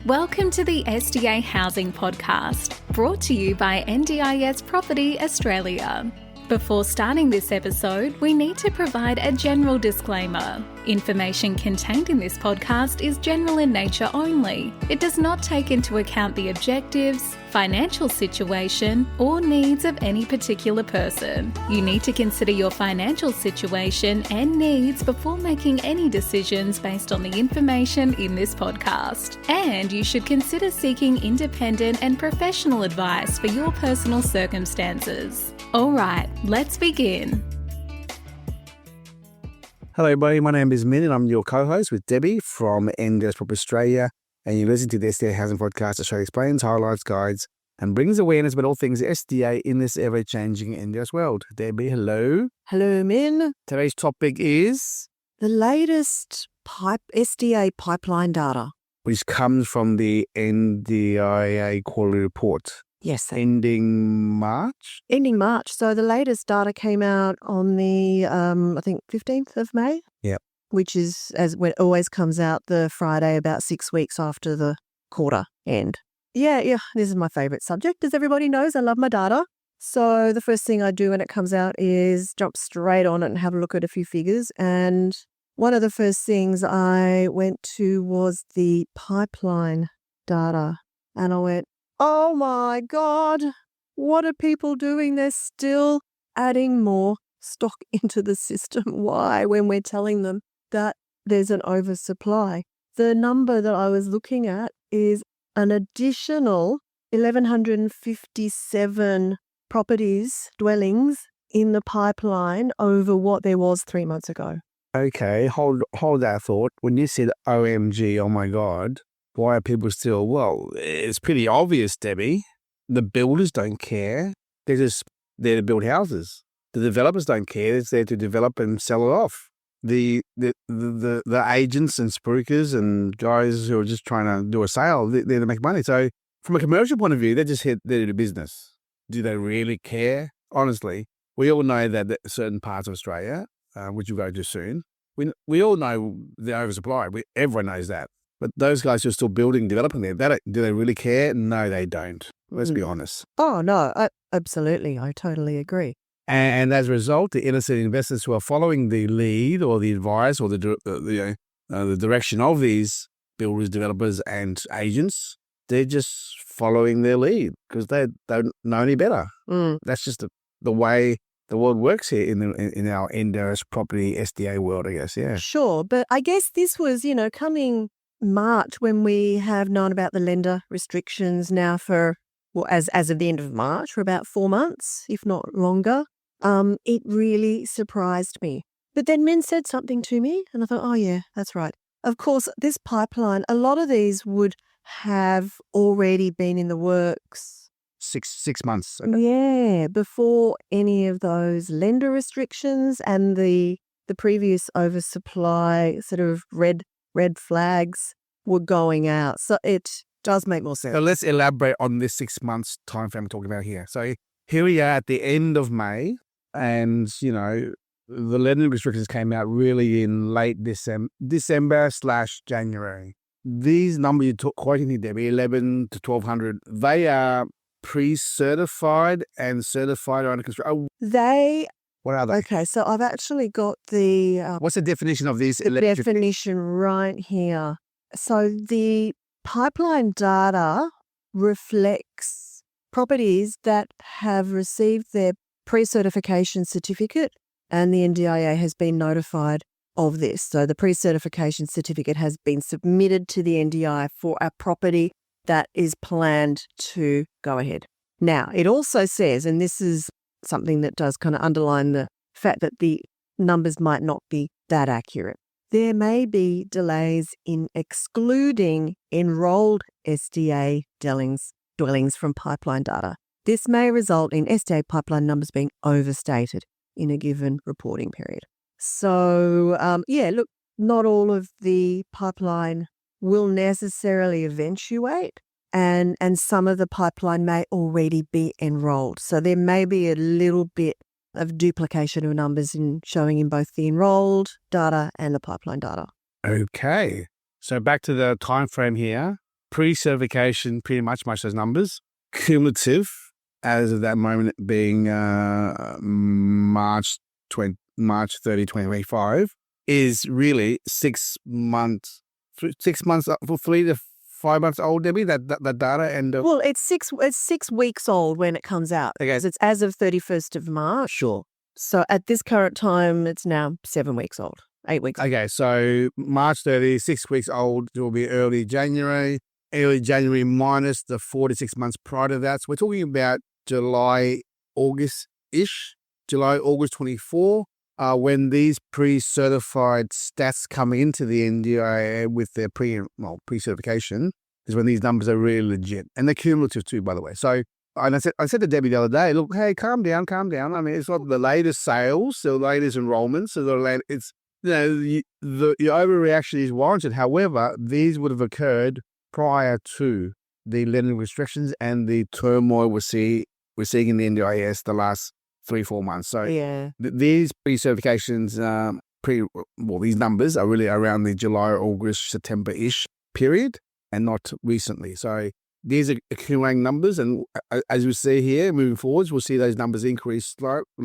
Welcome to the SDA Housing Podcast, brought to you by NDIS Property Australia. Before starting this episode, we need to provide a general disclaimer. Information contained in this podcast is general in nature only. It does not take into account the objectives, financial situation, or needs of any particular person. You need to consider your financial situation and needs before making any decisions based on the information in this podcast. And you should consider seeking independent and professional advice for your personal circumstances. All right, let's begin. Hello, everybody. My name is Minh, and I'm your co-host with Debbie from NDIS Property Australia. And you're listening to the SDA Housing Podcast. Australia explains, highlights, guides, and brings awareness about all things SDA in this ever-changing NDIS world. Debbie, hello. Hello, Minh. Today's topic is The latest SDA pipeline data. which comes from the NDIA quarterly report. Yes. Ending March? Ending March. So the latest data came out on the, I think, 15th of May. Yep. Which is, as it always comes out, the Friday about 6 weeks after the quarter end. Yeah, this is my favourite subject. As everybody knows, I love my data. So the first thing I do when it comes out is jump straight on it and have a look at a few figures. And one of the first things I went to was the pipeline data. And I went, oh my God, what are people doing? They're still adding more stock into the system. Why? When we're telling them that there's an oversupply. The number that I was looking at is an additional 1,157 properties, dwellings in the pipeline over what there was 3 months ago. Okay, hold that thought. When you said OMG, oh my God, why are people still? Well, it's pretty obvious, Debbie. The builders don't care. They're just there to build houses. The developers don't care. It's there to develop and sell it off. The agents and spruikers and guys who are just trying to do a sale, they're there to make money. So from a commercial point of view, they're just here to do business. Do they really care? Honestly, we all know that certain parts of Australia, which we'll go to soon, we all know the oversupply. Everyone knows that. But those guys who are still building, developing there, do they really care? No, they don't. Let's be honest. Oh, no, absolutely. I totally agree. And as a result, the innocent investors who are following the lead or the advice or the direction of these builders, developers and agents, they're just following their lead because they don't know any better. That's just the way the world works here in our NDIS property SDA world, I guess, yeah. Sure, but I guess this was, coming March when we have known about the lender restrictions now for, as of the end of March, for about 4 months, if not longer. It really surprised me. But then Minh said something to me and I thought, oh yeah, that's right. Of course, this pipeline, a lot of these would have already been in the works. Six months ago. Yeah, before any of those lender restrictions and the previous oversupply sort of red flags were going out. So it does make more sense. So let's elaborate on this 6 months time frame we're talking about here. So here we are at the end of May and, the lending restrictions came out really in late December/January. These numbers you're quoting here, Debbie, 1,100 to 1,200, they are pre-certified and certified or under construction. What are they? Okay, so I've actually got the... What's the definition of these? The definition right here. So the pipeline data reflects properties that have received their pre-certification certificate and the NDIA has been notified of this. So the pre-certification certificate has been submitted to the NDIA for a property that is planned to go ahead. Now, it also says, and this is something that does kind of underline the fact that the numbers might not be that accurate. There may be delays in excluding enrolled SDA dwellings from pipeline data. This may result in SDA pipeline numbers being overstated in a given reporting period. So, look, not all of the pipeline will necessarily eventuate, and some of the pipeline may already be enrolled. So there may be a little bit of duplication of numbers showing in both the enrolled data and the pipeline data. Okay. So back to the time frame here. pre-certification pretty much those numbers. Cumulative, as of that moment being March 30, 2025, is really 6 months, 6 months, for 3 to 5 months old, Debbie, that data. And well, it's 6 weeks old when it comes out. Okay. It's as of 31st of March. Sure. So at this current time, it's now 7 weeks old, 8 weeks old. Okay, so March 30, 6 weeks old, it will be early January minus the 4 to 6 months prior to that. So we're talking about July, August-ish, July, August 24, when these pre-certified stats come into the NDIA with their pre-certification, is when these numbers are really legit. And they're cumulative too, by the way. So and I said to Debbie the other day, look, hey, calm down. I mean, it's not the latest sales, the latest enrollments, it's, your overreaction is warranted. However, these would have occurred prior to the lending restrictions and the turmoil we're seeing in the NDIS the last 3-4 months. So yeah, these pre-certifications, these numbers are really around the July, August, September-ish period and not recently. So these are accumulating numbers, and as we see here, moving forwards, we'll see those numbers increase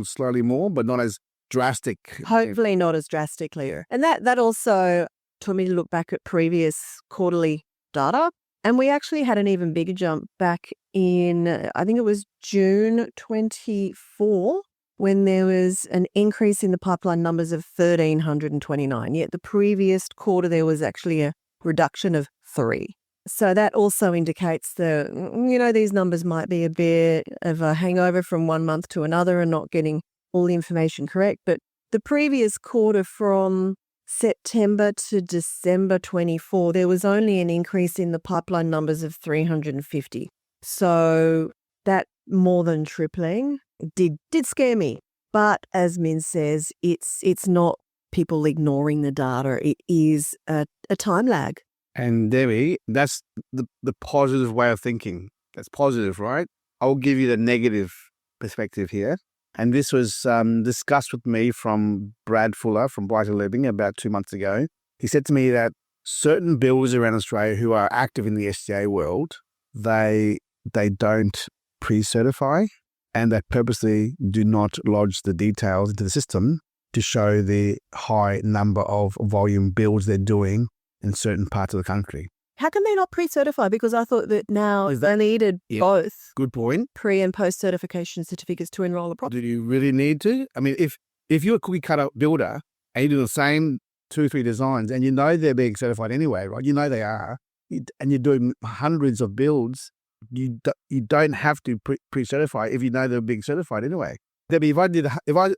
slightly more, but not as drastic. Hopefully not as drastically. And that also taught me to look back at previous quarterly data. And we actually had an even bigger jump back in, I think it was June 24, when there was an increase in the pipeline numbers of 1,329. Yet the previous quarter, there was actually a reduction of 3. So that also indicates these numbers might be a bit of a hangover from one month to another and not getting all the information correct. But the previous quarter, from September to December 24, there was only an increase in the pipeline numbers of 350. So that more than tripling did scare me. But as Min says, it's not people ignoring the data. It is a time lag. And Debbie, that's the positive way of thinking. That's positive, right? I'll give you the negative perspective here. And this was discussed with me from Brad Fuller from Brighter Living about 2 months ago. He said to me that certain builders around Australia who are active in the SDA world, they don't pre-certify, and they purposely do not lodge the details into the system to show the high number of volume builds they're doing in certain parts of the country. How can they not pre-certify? Because I thought that now they needed both. Good point. Pre- and post-certification certificates to enroll a property. Do you really need to? I mean, if you're a cookie cutter builder and you do the same 2-3 designs and you know they're being certified anyway, right? You know they are, and you're doing hundreds of builds, you don't have to pre-certify if you know they're being certified anyway. Debbie, if I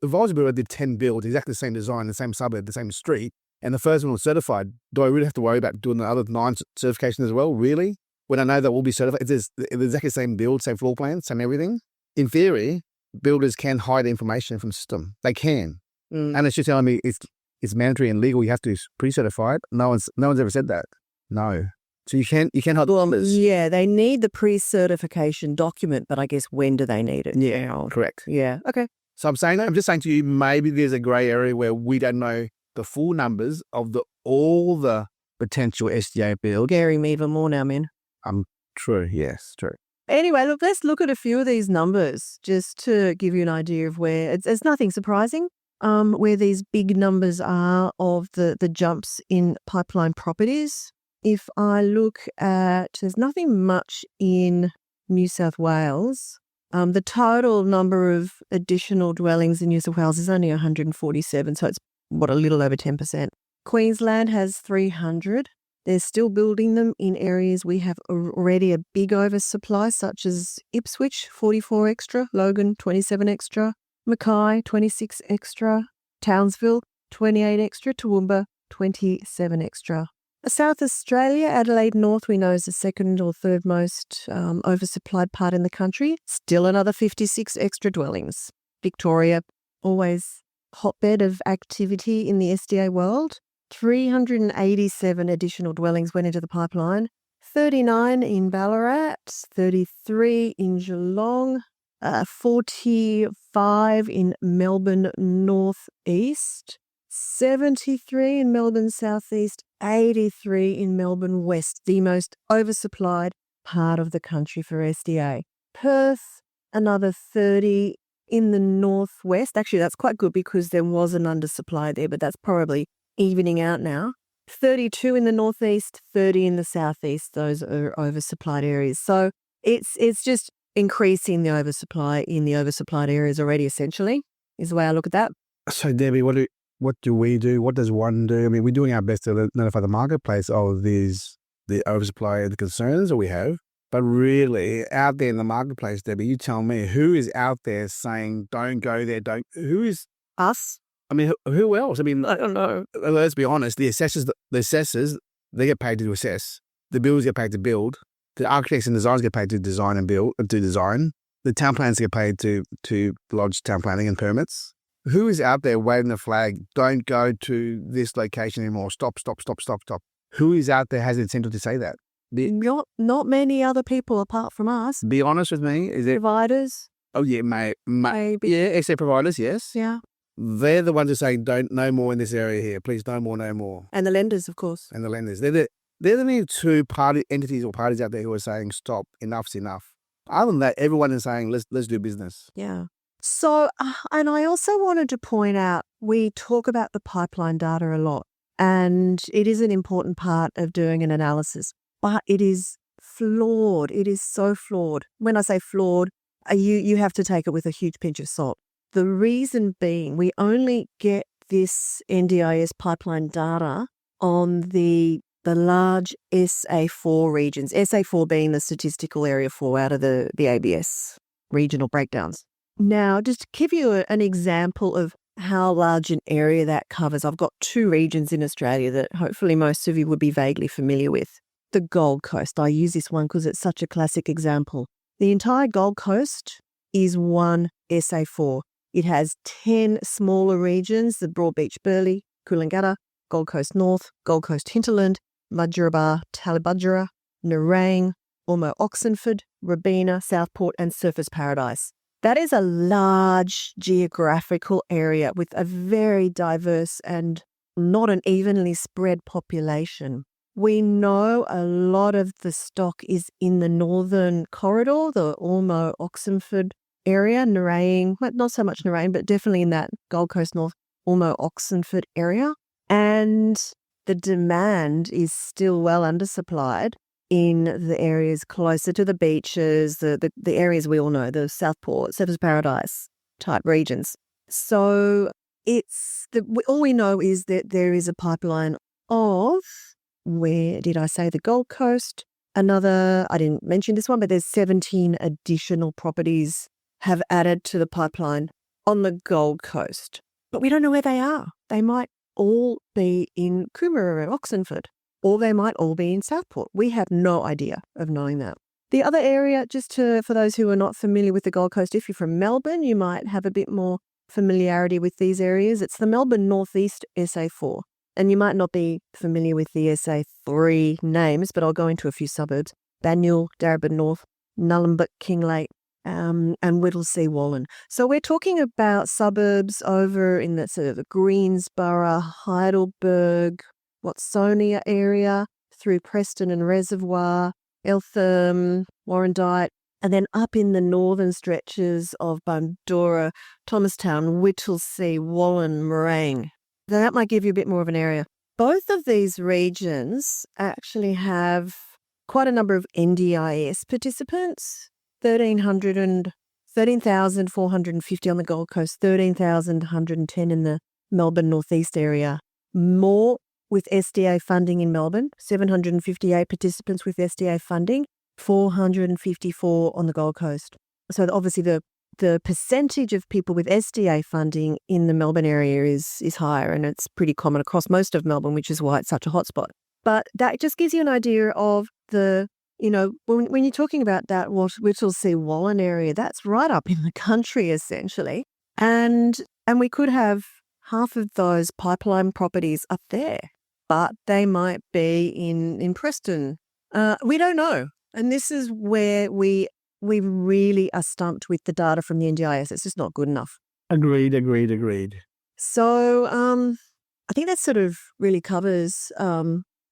was a builder, I did 10 builds, exactly the same design, the same suburb, the same street, and the first one was certified, do I really have to worry about doing the other 9 certifications as well? Really? When I know that will be certified, it's exactly the same build, same floor plan, same everything. In theory, builders can hide information from the system. They can. And it's just telling me it's mandatory and legal. You have to pre-certify it. No one's ever said that. No. So you can't hide the numbers. Yeah, they need the pre-certification document, but I guess when do they need it? Yeah, correct. Yeah, okay. So I'm just saying to you, maybe there's a grey area where we don't know the full numbers of all the potential SDA builds. Scaring me even more now, man. True, yes, true. Anyway, let's look at a few of these numbers just to give you an idea of where it's nothing surprising where these big numbers are of the jumps in pipeline properties. If I look at, there's nothing much in New South Wales. The total number of additional dwellings in New South Wales is only 147, so it's a little over 10%. Queensland has 300. They're still building them in areas we have already a big oversupply, such as Ipswich, 44 extra, Logan, 27 extra, Mackay, 26 extra, Townsville, 28 extra, Toowoomba, 27 extra. South Australia, Adelaide North, we know is the second or third most oversupplied part in the country. Still another 56 extra dwellings. Victoria, always hotbed of activity in the SDA world. 387 additional dwellings went into the pipeline. 39 in Ballarat, 33 in Geelong, 45 in Melbourne North East, 73 in Melbourne Southeast, 83 in Melbourne West, the most oversupplied part of the country for SDA. Perth, another 30 in the northwest. Actually, that's quite good because there was an undersupply there, but that's probably evening out now. 32 in the northeast, 30 in the southeast. Those are oversupplied areas. So it's just increasing the oversupply in the oversupplied areas already, essentially, is the way I look at that. So, Debbie, what do we do? What does one do? I mean, we're doing our best to notify the marketplace of the oversupply and the concerns that we have. But really, out there in the marketplace, Debbie, you tell me, who is out there saying, don't go there, who is? Us? I mean, who else? I mean, I don't know. Let's be honest, the assessors, they get paid to assess. The builders get paid to build. The architects and designers get paid to design and build, to design. The town planners get paid to lodge town planning and permits. Who is out there waving the flag, don't go to this location anymore, stop. Who is out there has the incentive to say that? Not many other people apart from us. Be honest with me. Is it providers? Oh, yeah, Maybe. Yeah, except providers, yes. Yeah. They're the ones who are saying, no more in this area here. Please, no more. And the lenders, of course. And the lenders. They're the only two entities or parties out there who are saying, stop, enough's enough. Other than that, everyone is saying, let's do business. Yeah. So, and I also wanted to point out, we talk about the pipeline data a lot, and it is an important part of doing an analysis, but it is flawed. It is so flawed. When I say flawed, you have to take it with a huge pinch of salt. The reason being, we only get this NDIS pipeline data on the large SA4 regions, SA4 being the statistical area 4 out of the ABS regional breakdowns. Now, just to give you an example of how large an area that covers, I've got 2 regions in Australia that hopefully most of you would be vaguely familiar with. The Gold Coast. I use this one because it's such a classic example. The entire Gold Coast is one SA4. It has 10 smaller regions, the Broadbeach Burleigh, Coolangatta, Gold Coast North, Gold Coast Hinterland, Mudgeeraba, Tallebudgera, Nerang, Ormo Oxenford, Robina, Southport and Surfers Paradise. That is a large geographical area with a very diverse and not an evenly spread population. We know a lot of the stock is in the northern corridor, the Ormo Oxenford area, Nerang, not so much Nerang, but definitely in that Gold Coast North, Ormo Oxenford area. And the demand is still well undersupplied in the areas closer to the beaches, the areas we all know, the Southport, Surfers Paradise type regions. So all we know is that there is a pipeline of, where did I say, the Gold Coast? Another, I didn't mention this one, but there's 17 additional properties have added to the pipeline on the Gold Coast. But we don't know where they are. They might all be in Coomera or Oxenford, or they might all be in Southport. We have no idea of knowing that. The other area, for those who are not familiar with the Gold Coast, if you're from Melbourne, you might have a bit more familiarity with these areas. It's the Melbourne Northeast SA4. And you might not be familiar with the SA3 names, but I'll go into a few suburbs. Banyule, Darebin North, Nullarbor, Kinglake, and Whittlesea Wallen. So we're talking about suburbs over in the sort of the Greensborough, Heidelberg, Watsonia area, through Preston and Reservoir, Eltham, Warrandyte, and then up in the northern stretches of Bundoora, Thomastown, Whittlesea, Wallen, Morang. Now that might give you a bit more of an area. Both of these regions actually have quite a number of NDIS participants, 13,450 on the Gold Coast, 13,110 in the Melbourne Northeast area. More with SDA funding in Melbourne, 758 participants with SDA funding, 454 on the Gold Coast. So obviously the percentage of people with SDA funding in the Melbourne area is higher, and it's pretty common across most of Melbourne, which is why it's such a hotspot. But that just gives you an idea of when you're talking about that Whittlesea Wallen area, that's right up in the country essentially. And we could have half of those pipeline properties up there, but they might be in Preston. We don't know. And this is where we really are stumped with the data from the NDIS. It's just not good enough. Agreed. So I think that sort of really covers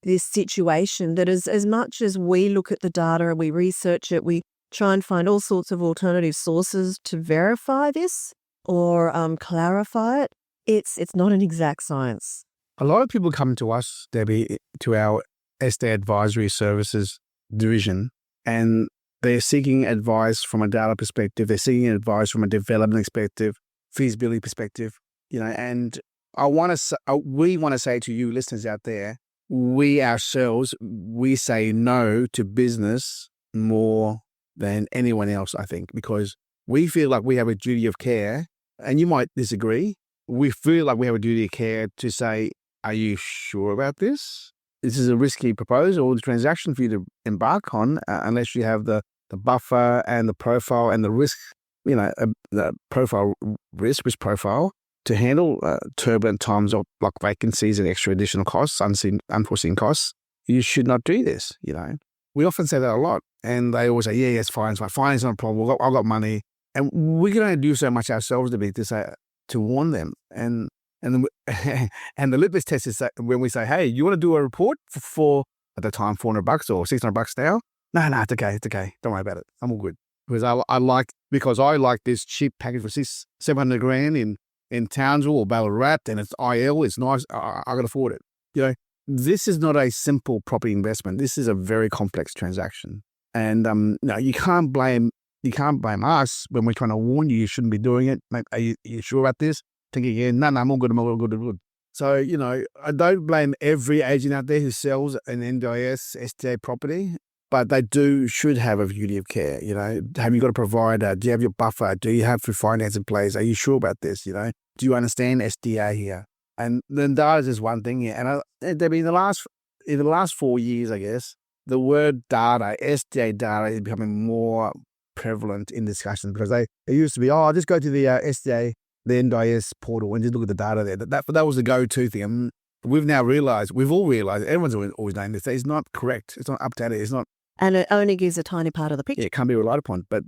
this situation, that as much as we look at the data and we research it, we try and find all sorts of alternative sources to verify this or clarify it. It's not an exact science. A lot of people come to us, Debbie, to our SDA Advisory Services division, and they're seeking advice from a data perspective. They're seeking advice from a development perspective, feasibility perspective, and we want to say to you listeners out there, we ourselves, we say no to business more than anyone else, I think, because we feel like we have a duty of care, and you might disagree. We feel like we have a duty of care to say, are you sure about this? This is a risky proposal or transaction for you to embark on unless you have the buffer and the profile and the risk, the profile risk profile to handle turbulent times of like vacancies and extra additional costs, unforeseen costs. You should not do this, We often say that a lot, and they always say, yeah, it's fine. Fine, not a problem. I've got money. And we can only do so much ourselves to warn them. And the litmus test is that when we say, hey, you want to do a report for at the time, $400 or $600 now? No, it's okay. Don't worry about it. I'm all good. Because I like this cheap package for $700,000 in Townsville or Ballarat, and it's IL, it's nice, I can afford it. This is not a simple property investment. This is a very complex transaction. And no, you can't blame us when we're trying to warn you shouldn't be doing it. Mate, are you sure about this? Thinking again, no, I'm all good. So, I don't blame every agent out there who sells an NDIS SDA property, but they should have a duty of care. Have you got a provider? Do you have your buffer? Do you have your finance in place? Are you sure about this? Do you understand SDA here? And then data is one thing. Yeah. And Debbie, in the last 4 years, I guess, the word data, SDA data, is becoming more prevalent in discussions because it used to be, just go to the SDA, the NDIS portal and just look at the data there. That was the go-to thing. And we've all realized, everyone's always known this, it's not correct. It's not up to date. It's not. And it only gives a tiny part of the picture. Yeah, it can't be relied upon. But,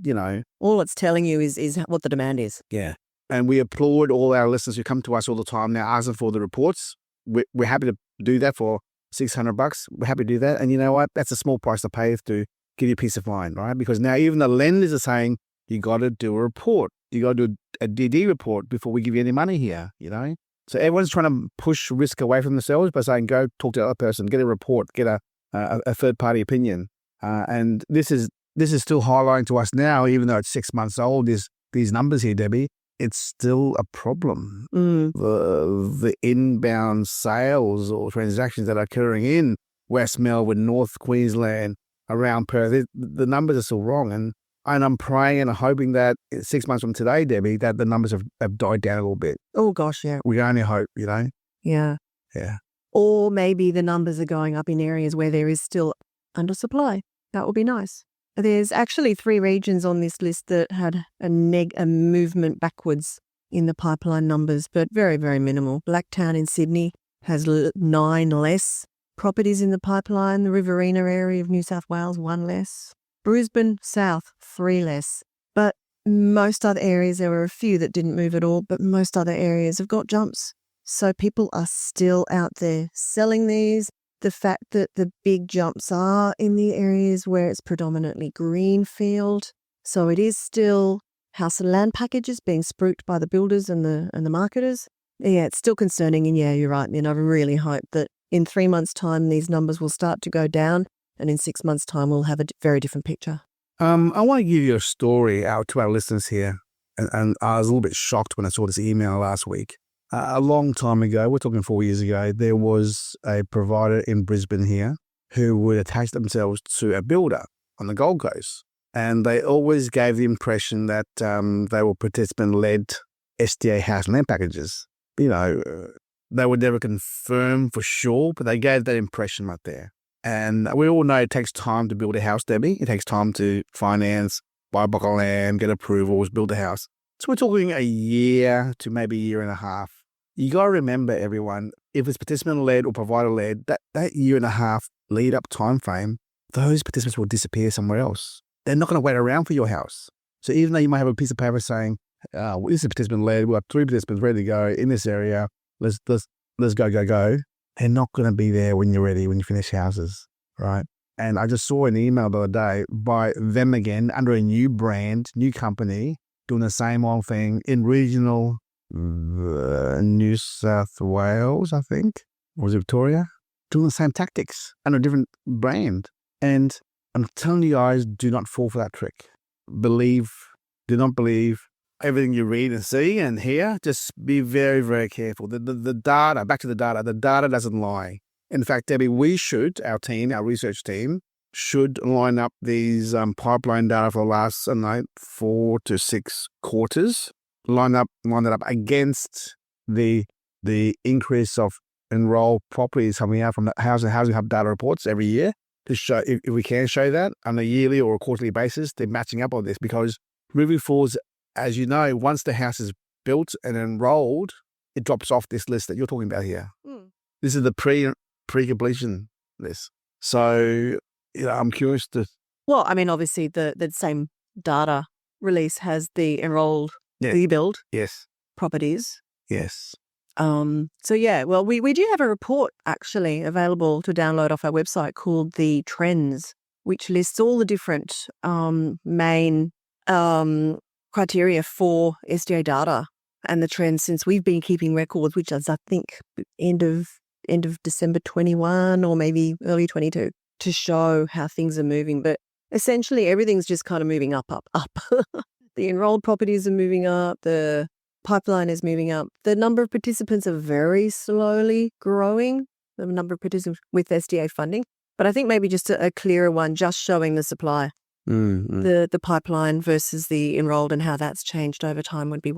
all it's telling you is what the demand is. Yeah. And we applaud all our listeners who come to us all the time now asking for the reports. We're happy to do that for $600. We're happy to do that. And you know what? That's a small price to pay to give you peace of mind, right? Because now even the lenders are saying, you got to do a report. You got to do a DD report before we give you any money here, So everyone's trying to push risk away from themselves by saying, go talk to the other person, get a report, get a third-party opinion. And this is still highlighting to us now, even though it's 6 months old, these numbers here, Debbie, it's still a problem. The inbound sales or transactions that are occurring in West Melbourne, North Queensland, around Perth, the numbers are still wrong. And I'm praying and hoping that 6 months from today, Debbie, that the numbers have died down a little bit. Oh, gosh, yeah. We only hope, Yeah. Yeah. Or maybe the numbers are going up in areas where there is still undersupply. That would be nice. There's actually 3 regions on this list that had a movement backwards in the pipeline numbers, but very, very minimal. Blacktown in Sydney has 9 less properties in the pipeline. The Riverina area of New South Wales, 1 less. Brisbane South, 3 less. But most other areas, there were a few that didn't move at all, but most other areas have got jumps. So people are still out there selling these. The fact that the big jumps are in the areas where it's predominantly greenfield. So it is still house and land packages being spruiked by the builders and the marketers. Yeah, it's still concerning. And yeah, you're right. I really hope that in 3 months' time, these numbers will start to go down. And in 6 months' time, we'll have a very different picture. I want to give you a story out to our listeners here. And I was a little bit shocked when I saw this email last week. A long time ago, we're talking 4 years ago, there was a provider in Brisbane here who would attach themselves to a builder on the Gold Coast. And they always gave the impression that they were participant-led SDA house and land packages. They would never confirm for sure, but they gave that impression right there. And we all know it takes time to build a house, Debbie. It takes time to finance, buy a block of land, get approvals, build a house. So we're talking a year to maybe a year and a half. You got to remember, everyone, if it's participant-led or provider-led, that year and a half lead-up time frame, those participants will disappear somewhere else. They're not going to wait around for your house. So even though you might have a piece of paper saying, this is participant-led, we've got 3 participants ready to go in this area, let's let's go. They're not going to be there when you're ready, when you finish houses, right? And I just saw an email the other day by them again under a new brand, new company, doing the same old thing in regional New South Wales, I think, or Victoria, doing the same tactics under a different brand. And I'm telling you guys, do not fall for that trick. Do not believe everything you read and see and hear. Just be very, very careful. The data, back to the data doesn't lie. In fact, Debbie, our research team, should line up these pipeline data for the last 4 to 6 quarters. Line it up against the increase of enrolled properties coming out from the Housing Hub data reports every year to show, if we can show that on a yearly or a quarterly basis, they're matching up on this, because moving forwards, as you know, once the house is built and enrolled, it drops off this list that you're talking about here. This is the pre-completion list. So, I'm curious to... Well, I mean, obviously the same data release has the enrolled rebuild properties. Yes. So yeah, well, we do have a report actually available to download off our website called The Trends, which lists all the different main criteria for SDA data and the trends since we've been keeping records, which is, I think, end of December 21 or maybe early 22, to show how things are moving. But essentially everything's just kind of moving up. The enrolled properties are moving up. The pipeline is moving up. The number of participants are very slowly growing, the number of participants with SDA funding. But I think maybe just a clearer one, just showing the supply, the pipeline versus the enrolled and how that's changed over time would be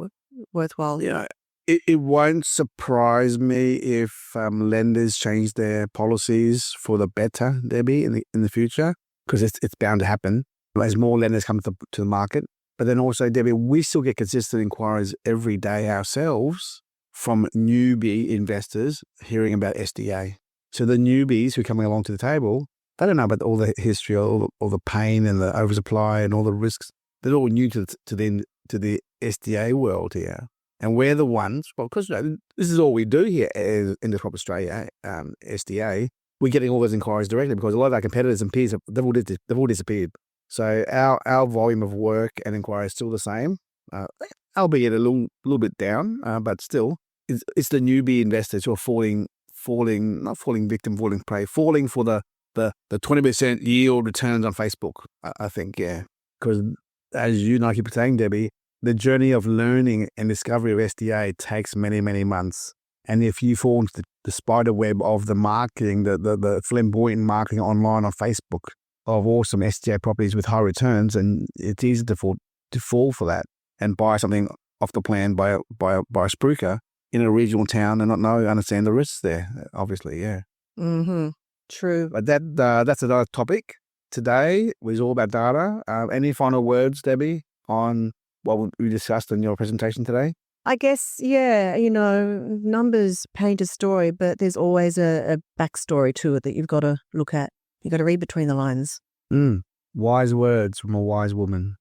worthwhile. Yeah, it won't surprise me if lenders change their policies for the better, Debbie, in the future, because it's bound to happen as more lenders come to the market. But then also, Debbie, we still get consistent inquiries every day ourselves from newbie investors hearing about SDA. So the newbies who are coming along to the table, they don't know about all the history, all the pain and the oversupply and all the risks. They're all new to the SDA world here. And we're the ones, well, because this is all we do here in the Crop Australia, SDA. We're getting all those inquiries directly because a lot of our competitors and peers, they've all disappeared. So our volume of work and inquiry is still the same, albeit a little bit down, but still, it's the newbie investors who are not falling victim, falling prey, falling for the 20% yield returns on Facebook, I think, yeah. Because as you know, I keep saying, Debbie, the journey of learning and discovery of SDA takes many, many months. And if you fall into the spider web of the marketing, the flamboyant marketing online on Facebook, of awesome SDA properties with high returns, and it's easy to fall for that and buy something off the plan by a spruiker in a regional town and not understand the risks there, obviously, yeah. True. But that's another topic. Today was all about data. Any final words, Debbie, on what we discussed in your presentation today? I guess, yeah, numbers paint a story, but there's always a backstory to it that you've got to look at. You've got to read between the lines. Wise words from a wise woman.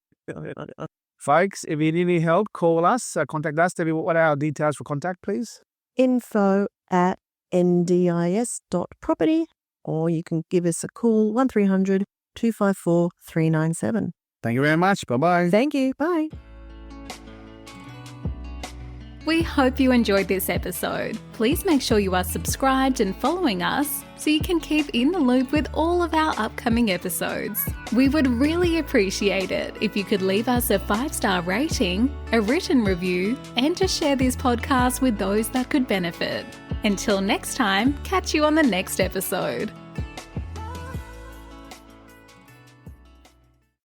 Folks, if you need any help, call us, contact us. Debbie, what are our details for contact, please? info@ndis.property, or you can give us a call, 1300 254 397. Thank you very much. Bye-bye. Thank you. Bye. We hope you enjoyed this episode. Please make sure you are subscribed and following us so you can keep in the loop with all of our upcoming episodes. We would really appreciate it if you could leave us a 5-star rating, a written review, and to share this podcast with those that could benefit. Until next time, catch you on the next episode.